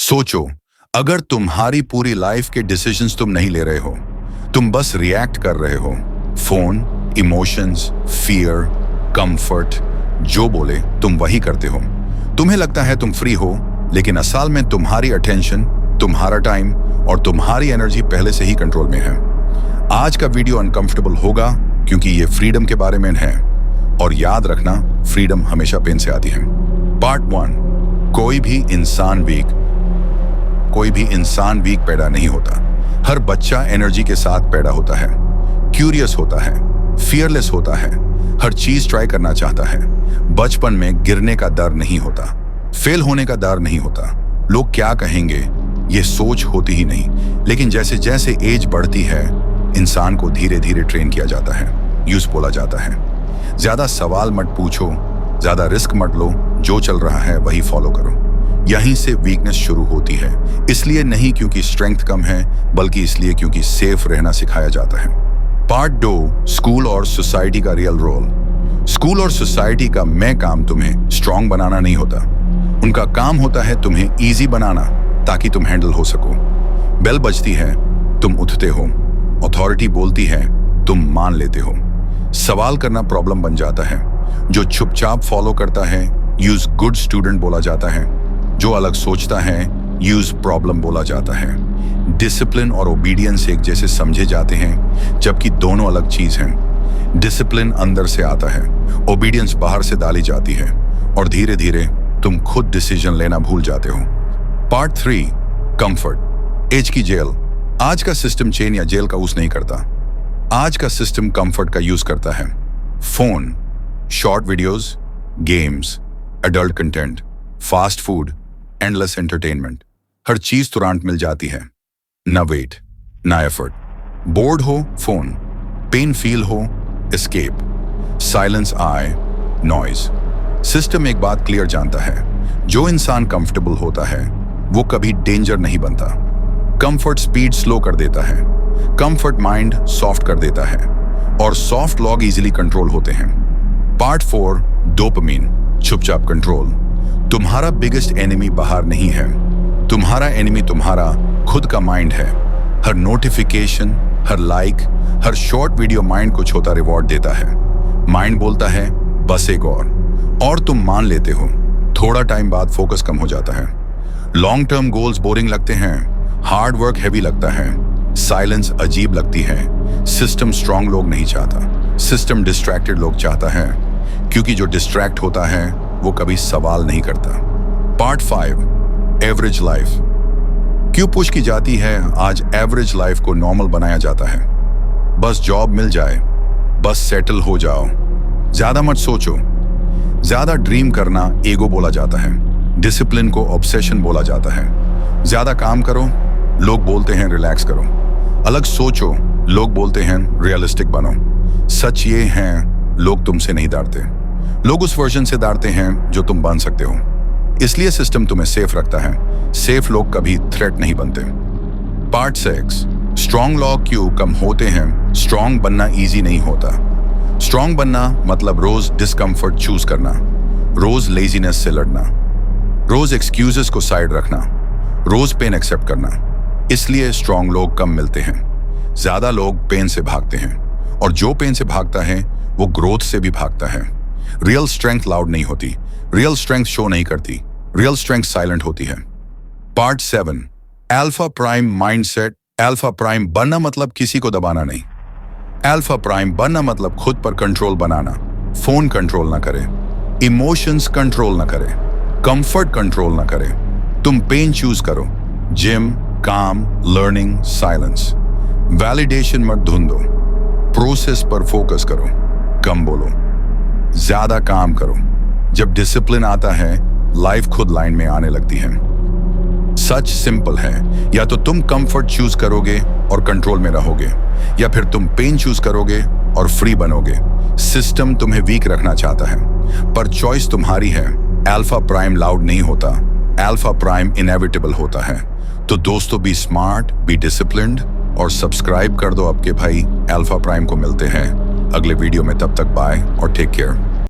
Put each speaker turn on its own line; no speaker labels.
सोचो, अगर तुम्हारी पूरी लाइफ के डिसीजंस तुम नहीं ले रहे हो, तुम बस रिएक्ट कर रहे हो, फोन, इमोशंस, फियर, कंफर्ट, जो बोले तुम वही करते हो। तुम्हें लगता है तुम फ्री हो, लेकिन असल में तुम्हारी अटेंशन, तुम्हारा टाइम और तुम्हारी एनर्जी पहले से ही कंट्रोल में है। आज का वीडियो अनकंफर्टेबल होगा क्योंकि ये फ्रीडम के बारे में है, और याद रखना, फ्रीडम हमेशा पेन से आती है। पार्ट 1, कोई भी इंसान वीक पैदा नहीं होता। हर बच्चा एनर्जी के साथ पैदा होता है, क्यूरियस होता है, फियरलेस होता है, हर चीज ट्राई करना चाहता है। बचपन में गिरने का डर नहीं होता, फेल होने का डर नहीं होता, लोग क्या कहेंगे ये सोच होती ही नहीं। लेकिन जैसे जैसे एज बढ़ती है, इंसान को धीरे धीरे ट्रेन किया जाता है, यूज बोला जाता है, ज्यादा सवाल मत पूछो, ज्यादा रिस्क मत लो, जो चल रहा है वही फॉलो करो। यहीं से वीकनेस शुरू होती है, इसलिए नहीं क्योंकि स्ट्रेंथ कम है, बल्कि इसलिए क्योंकि सेफ रहना सिखाया जाता है। पार्ट 2, स्कूल और सोसाइटी का रियल रोल। स्कूल और सोसाइटी का मैं काम तुम्हें स्ट्रांग बनाना नहीं होता, उनका काम होता है तुम्हें इजी बनाना ताकि तुम हैंडल हो सको। बेल बजती है, तुम उठते हो, अथॉरिटी बोलती है, तुम मान लेते हो। सवाल करना प्रॉब्लम बन जाता है, जो चुपचाप फॉलो करता है यूज गुड स्टूडेंट बोला जाता है, जो अलग सोचता है यूज प्रॉब्लम बोला जाता है। डिसिप्लिन और ओबीडियंस एक जैसे समझे जाते हैं, जबकि दोनों अलग चीज हैं। डिसिप्लिन अंदर से आता है, ओबीडियंस बाहर से डाली जाती है, और धीरे धीरे तुम खुद डिसीजन लेना भूल जाते हो। पार्ट 3, कंफर्ट, एज की जेल। आज का सिस्टम चेन या जेल का यूज नहीं करता, आज का सिस्टम कंफर्ट का यूज करता है। Phone, short videos, games, adult content, fast food, endless entertainment, हर चीज तुरंत मिल जाती है। ना वेट, ना एफर्ट। बोर्ड हो फोन, पेन फील हो एस्केप, साइलेंस आए नॉइज। सिस्टम एक बात क्लियर जानता है, जो इंसान कंफर्टेबल होता है वो कभी डेंजर नहीं बनता। कंफर्ट स्पीड स्लो कर देता है, कंफर्ट माइंड सॉफ्ट कर देता है, और सॉफ्ट लॉग इजीली कंट्रोल होते हैं। पार्ट 4, डोपामिन, चुपचाप कंट्रोल। तुम्हारा बिगेस्ट एनिमी बाहर नहीं है, तुम्हारा एनिमी तुम्हारा खुद का माइंड है। हर नोटिफिकेशन, हर लाइक, हर शॉर्ट वीडियो माइंड को छोटा रिवॉर्ड देता है। माइंड बोलता है बस एक और तुम मान लेते हो। थोड़ा टाइम बाद फोकस कम हो जाता है, लॉन्ग टर्म गोल्स बोरिंग लगते हैं, हार्ड वर्क हैवी लगता है, साइलेंस अजीब लगती है। सिस्टम स्ट्रांग लोग नहीं चाहता, सिस्टम डिस्ट्रैक्टेड लोग चाहता है, क्योंकि जो डिस्ट्रैक्ट होता है वो कभी सवाल नहीं करता। Part 5, average life. क्यों पुश की जाती है आज एवरेज लाइफ को नॉर्मल बनाया जाता है? बस जॉब मिल जाए, बस सेटल हो जाओ, ज्यादा मत सोचो। ज्यादा ड्रीम करना ईगो बोला जाता है, डिसिप्लिन को ऑब्सेशन बोला जाता है। ज्यादा काम करो, लोग बोलते हैं रिलैक्स करो। अलग सोचो, लोग बोलते हैं रियलिस्टिक बनो। सच ये है, लोग तुमसे नहीं डरते, लोग उस वर्जन से डरते हैं जो तुम बन सकते हो। इसलिए सिस्टम तुम्हें सेफ रखता है, सेफ लोग कभी थ्रेट नहीं बनते। पार्ट 6, स्ट्रॉन्ग लॉग क्यों कम होते हैं? स्ट्रॉन्ग बनना इजी नहीं होता। स्ट्रॉन्ग बनना मतलब रोज डिस्कम्फर्ट चूज करना, रोज लेजीनेस से लड़ना, रोज एक्सक्यूजेस को साइड रखना, रोज पेन एक्सेप्ट करना। इसलिए स्ट्रॉन्ग लोग कम मिलते हैं, ज्यादा लोग पेन से भागते हैं, और जो पेन से भागता है वो ग्रोथ से भी भागता है। रियल स्ट्रेंथ लाउड नहीं होती, रियल स्ट्रेंथ शो नहीं करती, रियल स्ट्रेंथ साइलेंट होती है। Part 7, alpha prime mindset. Alpha prime बनना मतलब किसी को दबाना नहीं, अल्फा प्राइम बनना मतलब खुद पर कंट्रोल बनाना। फोन कंट्रोल ना करे, इमोशंस कंट्रोल ना करे, कंफर्ट कंट्रोल ना करे। तुम पेन चूज करो, जिम, काम, लर्निंग, साइलेंस। वैलिडेशन मत ढूंढो, प्रोसेस पर फोकस करो, कम बोलो, ज्यादा काम करो। जब डिसिप्लिन आता है, लाइफ खुद लाइन में आने लगती है। सच सिंपल है, या तो तुम कंफर्ट चूज करोगे और कंट्रोल में रहोगे, या फिर तुम पेन चूज करोगे और फ्री बनोगे। सिस्टम तुम्हें वीक रखना चाहता है, पर चॉइस तुम्हारी है। अल्फा प्राइम लाउड नहीं होता, अल्फा प्राइम इनएविटेबल होता है। तो दोस्तों, बी स्मार्ट, बी डिसिप्लिन्ड, और सब्सक्राइब कर दो आपके भाई अल्फा प्राइम को। मिलते हैं अगले वीडियो में, तब तक बाय और टेक केयर।